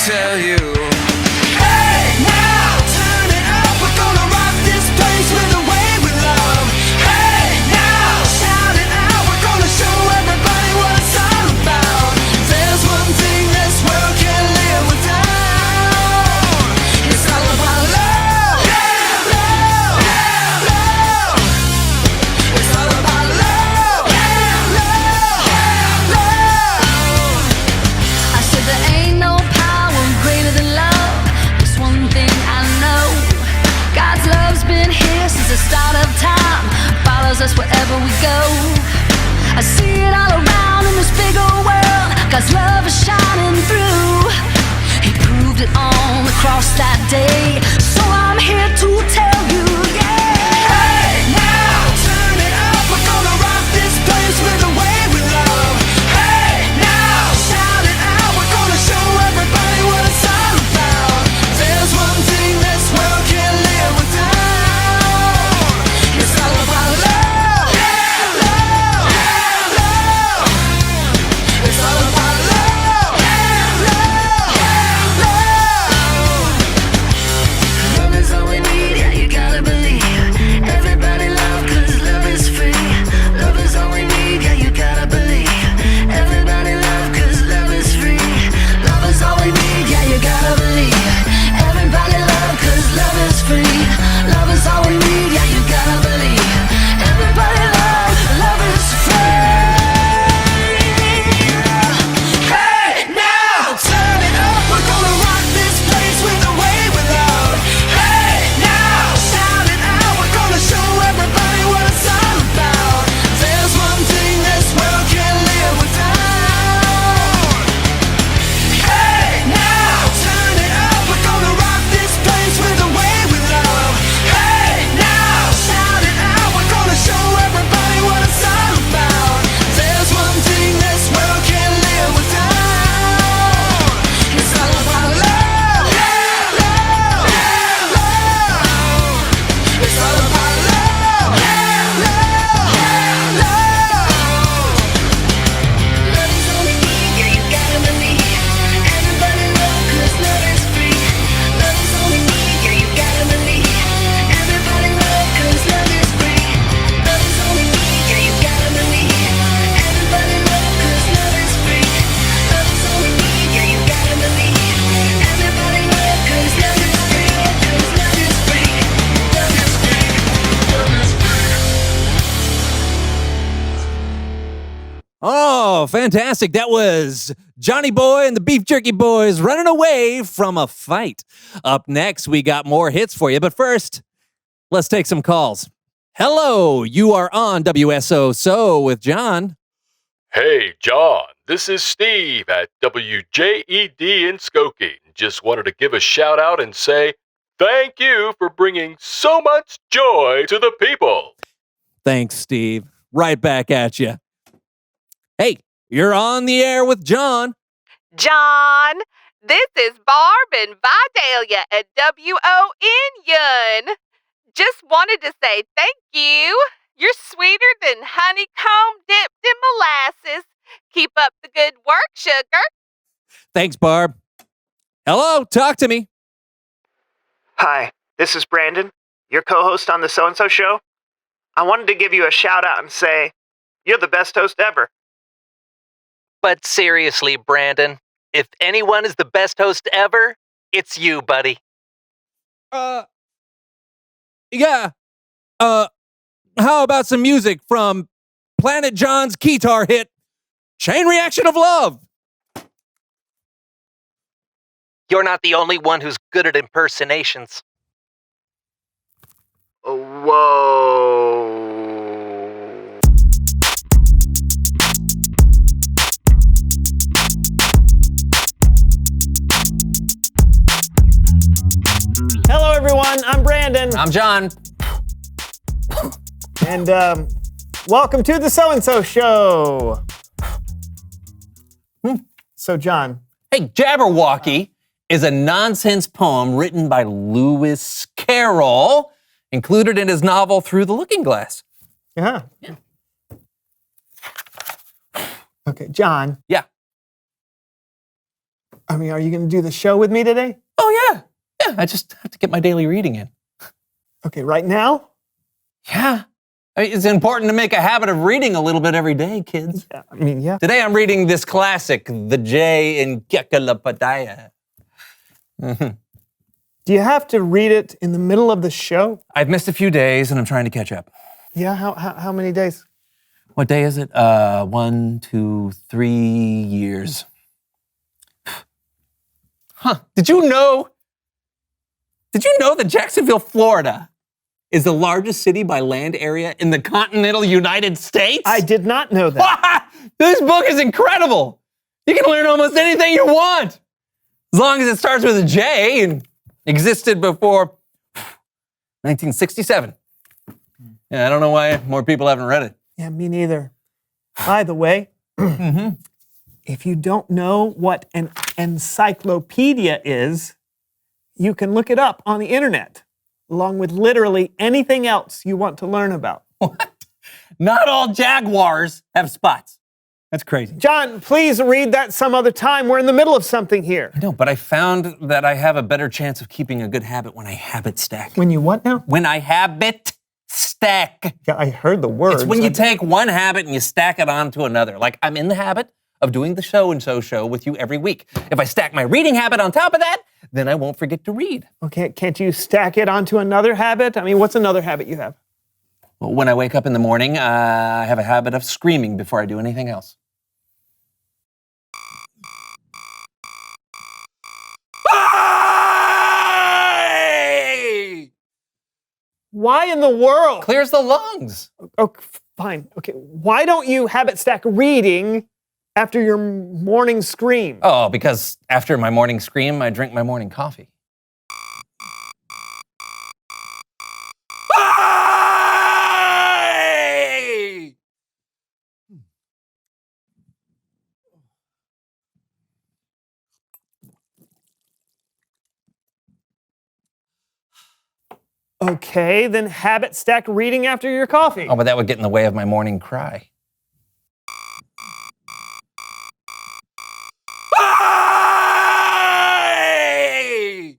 tell you. Hey, now, turn it up. We're gonna rock this place with the way we love. Hey, now, shout it out. We're gonna show everybody what it's all about. There's one thing this world can't live without. It's all about love. Yeah, love. Yeah, love. It's all about love. Yeah, love. Yeah, love. I said there ain't no power greater than love. There's one thing I know. God's love's been here since the start of time. Follows us wherever we go. I see it all around in this big old world. God's love is shining through. He proved it on the cross that day. So I'm here to tell you, yeah. Hey, now, turn it up. We're gonna rock this place with the way we love. Hey, now, shout it out. We're gonna show everybody what it's all about. There's one thing this world can't live without. It's all about love. Yeah, love. Yeah, love. It's all about love. Yeah, love. Yeah, love. Love is all we need, yeah, you gotta believe. Everybody love, cause love is free. Love is all we need, yeah, you gotta believe. Everybody love, cause love is free. Love is all we need, yeah, you gotta believe. Everybody love, cause love is free. Love is all we need, yeah, you gotta believe. Everybody love is free. Hey, now, turn it up. We're gonna rock this place with the way we love. Hey, now, shout it out. We're gonna show everybody what it's all about. There's one thing this world can't live without. Hey, now, turn it up. We're gonna rock this place with the way we love. Hey, now, shout it out. We're gonna show everybody what it's all about. There's one thing this world can't live without. It's all about love. Yeah, love. Yeah, love. It's all about love. Yeah, love. Yeah, love. Love is all we need, yeah, you gotta believe. Everybody love, cause love is free. Love is all we need, yeah, you gotta believe. Everybody love, cause love is free. Love is all we need, yeah, you gotta believe. Everybody love, cause love is free. Love is all we need, yeah, you gotta believe. Everybody love, cause love is free. Cause love is free. Love is free. Love is free. Oh, fantastic. That was Johnny Boy and the Beef Jerky Boys running away from a fight. Up next, we got more hits for you. But first, let's take some calls. Hello, you are on WSO with John. Hey, John, this is Steve at WJED in Skokie. Just wanted to give a shout out and say thank you for bringing so much joy to the people. Thanks, Steve. Right back at you. Hey, you're on the air with John. John, this is Barb and Vidalia at WON. Just wanted to say thank you. You're sweeter than honeycomb dipped in molasses. Keep up the good work, sugar. Thanks, Barb. Hello, talk to me. Hi, this is Brandon, your co-host on the So-and-So Show. I wanted to give you a shout out and say, you're the best host ever. But seriously, Brandon, if anyone is the best host ever, it's you, buddy. Yeah. How about some music from Planet John's guitar hit, Chain Reaction of Love? You're not the only one who's good at impersonations. Whoa. Hello, everyone. I'm Brandon. I'm John. And welcome to the So-and-So Show. So, John. Hey, Jabberwocky is a nonsense poem written by Lewis Carroll, included in his novel Through the Looking Glass. Yeah. Okay, John. Yeah. I mean, are you going to do the show with me today? Oh, yeah. Yeah, I just have to get my daily reading in. Okay, right now? Yeah. I mean, it's important to make a habit of reading a little bit every day, kids. Yeah, I mean, yeah. Today I'm reading this classic, The Jay in Kekalapadaya. Do you have to read it in the middle of the show? I've missed a few days and I'm trying to catch up. Yeah, how many days? What day is it? 1, 2, 3 years. Huh. Did you know that Jacksonville, Florida is the largest city by land area in the continental United States? I did not know that. This book is incredible. You can learn almost anything you want. As long as it starts with a J and existed before 1967. Yeah, I don't know why more people haven't read it. Yeah, me neither. By the way, if you don't know what an encyclopedia is, you can look it up on the internet, along with literally anything else you want to learn about. What? Not all jaguars have spots. That's crazy. John, please read that some other time. We're in the middle of something here. I know, but I found that I have a better chance of keeping a good habit when I habit stack. When you what now? When I habit stack. Yeah, I heard the words. It's when you take one habit and you stack it onto another. Like I'm in the habit of doing the so-and-so show with you every week. If I stack my reading habit on top of that, then I won't forget to read. Okay, can't you stack it onto another habit? I mean, what's another habit you have? Well, when I wake up in the morning, I have a habit of screaming before I do anything else. Hey! Why in the world? Clears the lungs. Oh, fine. Okay, why don't you habit stack reading after your morning scream? Oh, because after my morning scream, I drink my morning coffee. Hey! Okay, then habit stack reading after your coffee. Oh, but that would get in the way of my morning cry. Hey!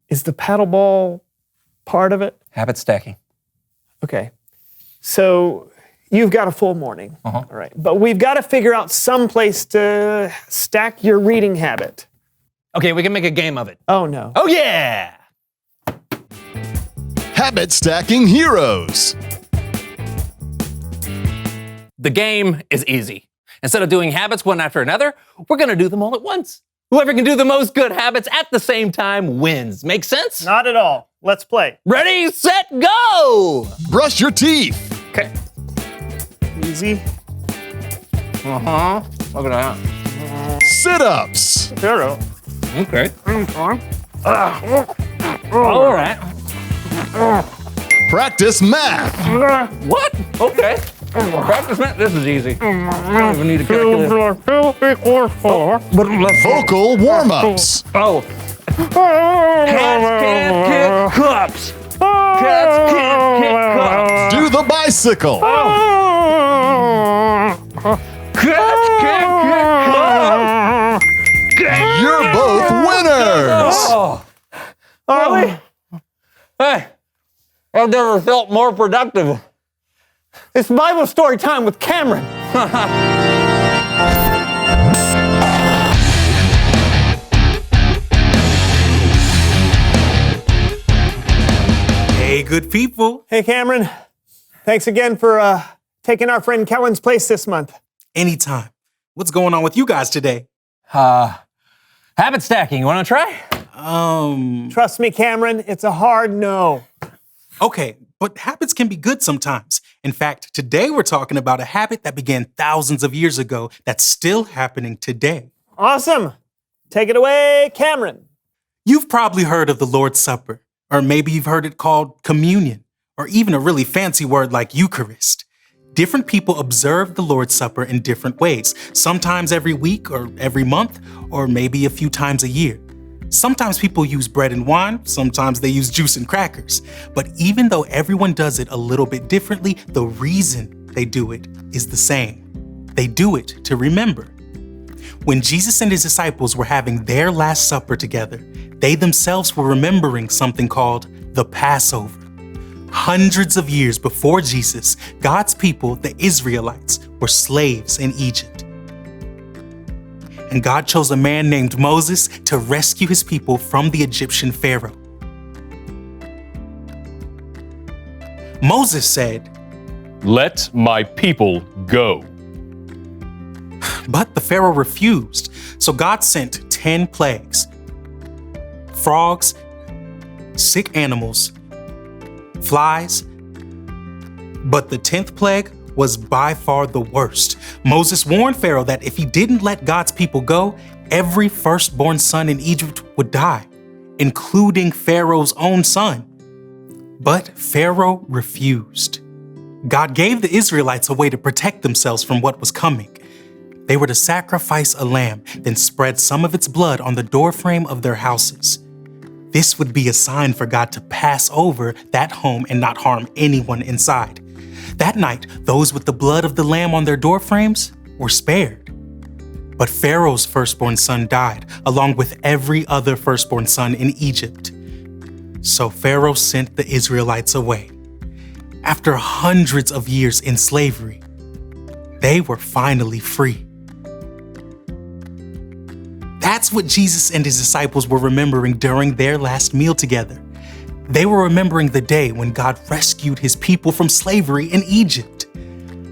Is the paddleball part of it? Habit stacking. Okay. So you've got a full morning. Uh-huh. All right. But we've got to figure out some place to stack your reading habit. Okay, we can make a game of it. Oh, no. Oh, yeah! Habit Stacking Heroes. The game is easy. Instead of doing habits one after another, we're going to do them all at once. Whoever can do the most good habits at the same time wins. Make sense? Not at all. Let's play. Ready, set, go! Brush your teeth. Okay. Easy. Uh-huh. Look at that. Sit-ups. Zero. Okay. All right. Practice math. What? Okay. Practice math. This is easy. I don't even need a calculator. 2 equals 4. But let's Vocal warm-ups. Oh. Cats can't kick cups. Cats can't kick cups. Do the bicycle. Cats can't kick cups. You're both winners. Oh. Really? Hey, I've never felt more productive. It's Bible story time with Cameron. Hey, good people. Hey, Cameron. Thanks again for taking our friend Kellen's place this month. Anytime. What's going on with you guys today? Habit stacking. You want to try? Trust me, Cameron, it's a hard no. Okay, but habits can be good sometimes. In fact, today we're talking about a habit that began thousands of years ago that's still happening today. Awesome. Take it away, Cameron. You've probably heard of the Lord's Supper, or maybe you've heard it called communion, or even a really fancy word like Eucharist. Different people observe the Lord's Supper in different ways, sometimes every week or every month, or maybe a few times a year. Sometimes people use bread and wine, sometimes they use juice and crackers. But even though everyone does it a little bit differently, the reason they do it is the same. They do it to remember. When Jesus and his disciples were having their Last Supper together, they themselves were remembering something called the Passover. Hundreds of years before Jesus, God's people, the Israelites, were slaves in Egypt. And God chose a man named Moses to rescue his people from the Egyptian Pharaoh. Moses said, Let my people go. but the Pharaoh refused, so God sent 10 plagues: frogs, sick animals, flies. But the 10th plague was by far the worst. Moses warned Pharaoh that if he didn't let God's people go, every firstborn son in Egypt would die, including Pharaoh's own son. But Pharaoh refused. God gave the Israelites a way to protect themselves from what was coming. They were to sacrifice a lamb, then spread some of its blood on the doorframe of their houses. This would be a sign for God to pass over that home and not harm anyone inside. That night, those with the blood of the lamb on their doorframes were spared. But Pharaoh's firstborn son died, along with every other firstborn son in Egypt. So Pharaoh sent the Israelites away. After hundreds of years in slavery, they were finally free. That's what Jesus and his disciples were remembering during their last meal together. They were remembering the day when God rescued his people from slavery in Egypt.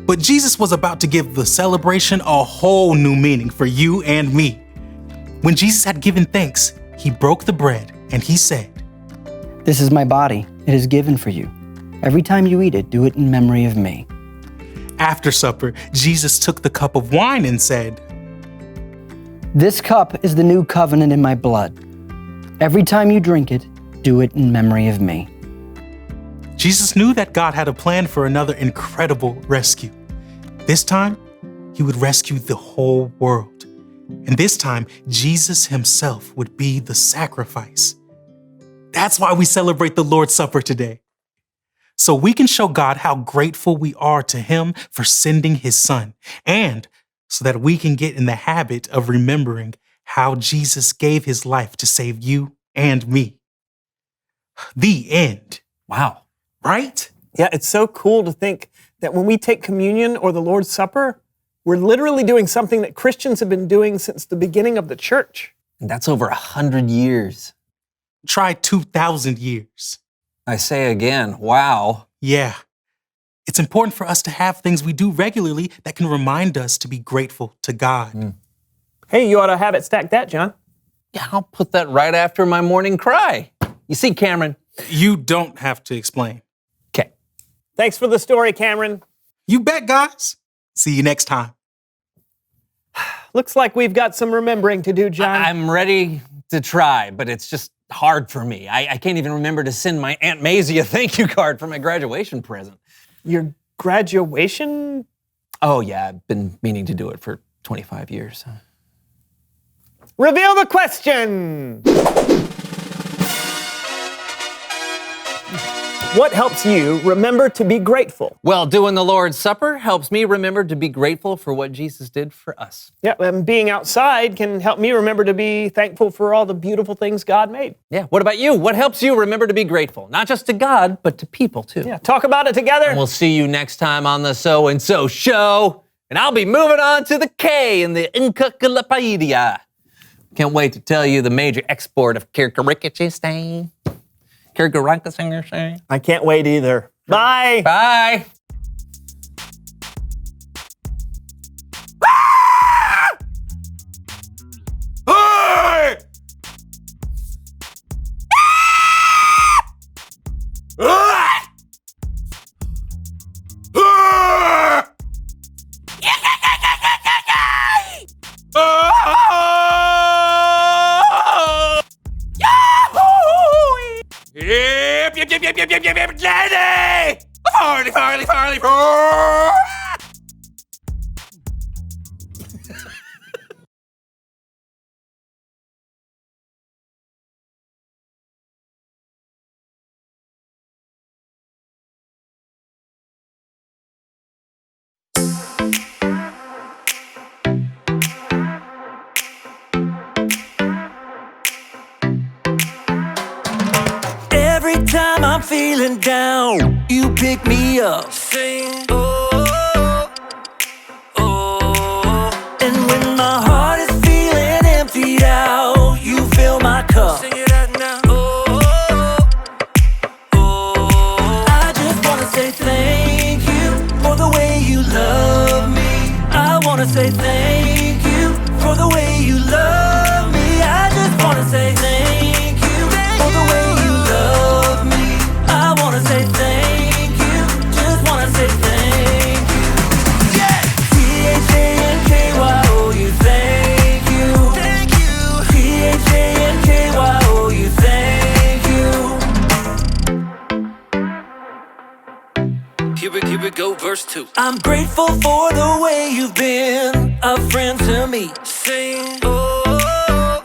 But Jesus was about to give the celebration a whole new meaning for you and me. When Jesus had given thanks, he broke the bread and he said, This is my body. It is given for you. Every time you eat it, do it in memory of me. After supper, Jesus took the cup of wine and said, This cup is the new covenant in my blood. Every time you drink it, do it in memory of me. Jesus knew that God had a plan for another incredible rescue. This time, he would rescue the whole world. And this time, Jesus himself would be the sacrifice. That's why we celebrate the Lord's Supper today. So we can show God how grateful we are to him for sending his son, and so that we can get in the habit of remembering how Jesus gave his life to save you and me. The end. Wow. Right? Yeah, it's so cool to think that when we take communion or the Lord's Supper, we're literally doing something that Christians have been doing since the beginning of the church. And that's over 100 years. Try 2,000 years. I say again, wow. Yeah. It's important for us to have things we do regularly that can remind us to be grateful to God. Hey, you ought to have it stack that, John. Yeah, I'll put that right after my morning cry. You see, Cameron? You don't have to explain. Okay. Thanks for the story, Cameron. You bet, guys. See you next time. Looks like we've got some remembering to do, John. I'm ready to try, but it's just hard for me. I can't even remember to send my Aunt Maisie a thank you card for my graduation present. Your graduation? Oh, yeah, I've been meaning to do it for 25 years. Reveal the question. What helps you remember to be grateful? Well, doing the Lord's Supper helps me remember to be grateful for what Jesus did for us. Yeah, and being outside can help me remember to be thankful for all the beautiful things God made. Yeah, what about you? What helps you remember to be grateful? Not just to God, but to people too. Yeah, talk about it together. And we'll see you next time on the So and So Show. And I'll be moving on to the K in the Encyclopedia. Can't wait to tell you the major export of Kirkarikichistain. Kirkarankasingerstain. I can't wait either. Bye. Bye. Yep, yep, yep, yep, Daddy! Farley, Farley, Farley. Every time I'm feeling down, you pick me up. Sing, oh, oh. And when my heart is feeling emptied out, you fill my cup. Sing it out now. Oh, oh. I just wanna say thank you for the way you love me. I wanna say thank you for the way you love me. I just wanna say thank you for the way you love me. I wanna say thank you, just wanna say thank you. Yeah! T-H-A-N-K-Y-O-U, thank you. Thank you. T-H-A-N-K-Y-O-U, thank you. Here we go, verse 2. I'm grateful for the way you've been a friend to me. Sing, oh,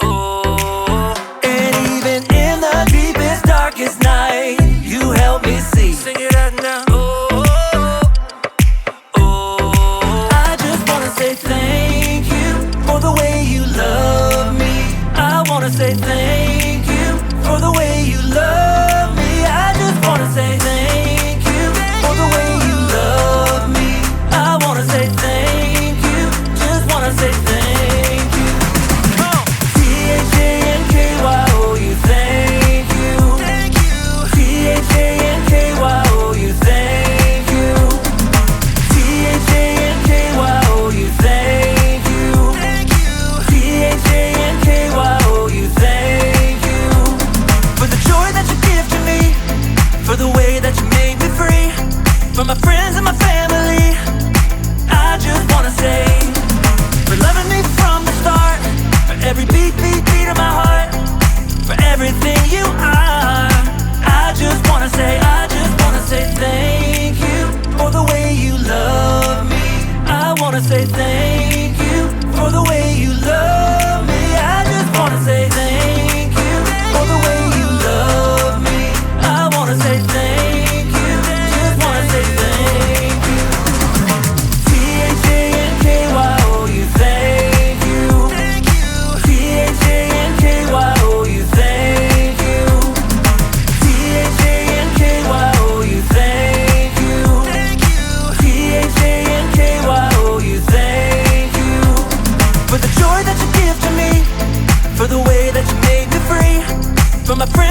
oh. And even in the deepest, darkest night, you help me see. Sing it out now. Oh, oh. I just wanna say thank you for the way you love me. I wanna say thank you for the way you love me. I just wanna say thank you for the way you love me. I wanna say thank you, just wanna say thank you. T-H-A-N-K-Y-O-U, thank you. Thank you. T-H-A-N-K-Y-O-U, thank you. T-H-A-N-K-Y-O-U, thank you. Thank you. T-H-A-N-K-Y-O-U, thank you. For the joy that you give to me, for the way that you made me free, for my friends and my family, I just wanna say, for loving me from the start, for every beat, beat, beat of my heart, for everything you are. I just wanna say thank you for the way you love me. I wanna say thank you for the way you love me. I just wanna say thank you for the way you love me. I wanna say thank you, just wanna say thank you. T-H-A-N-K-Y-O-U, thank you. Thank you. T-H-A-N-K-Y-O-U, thank you. T-H-A-N-K-Y-O-U, thank you. Thank you. T-H-A-N-K-Y-O-U, thank you. For the joy that you give to me, for the way that you made me free, for my friends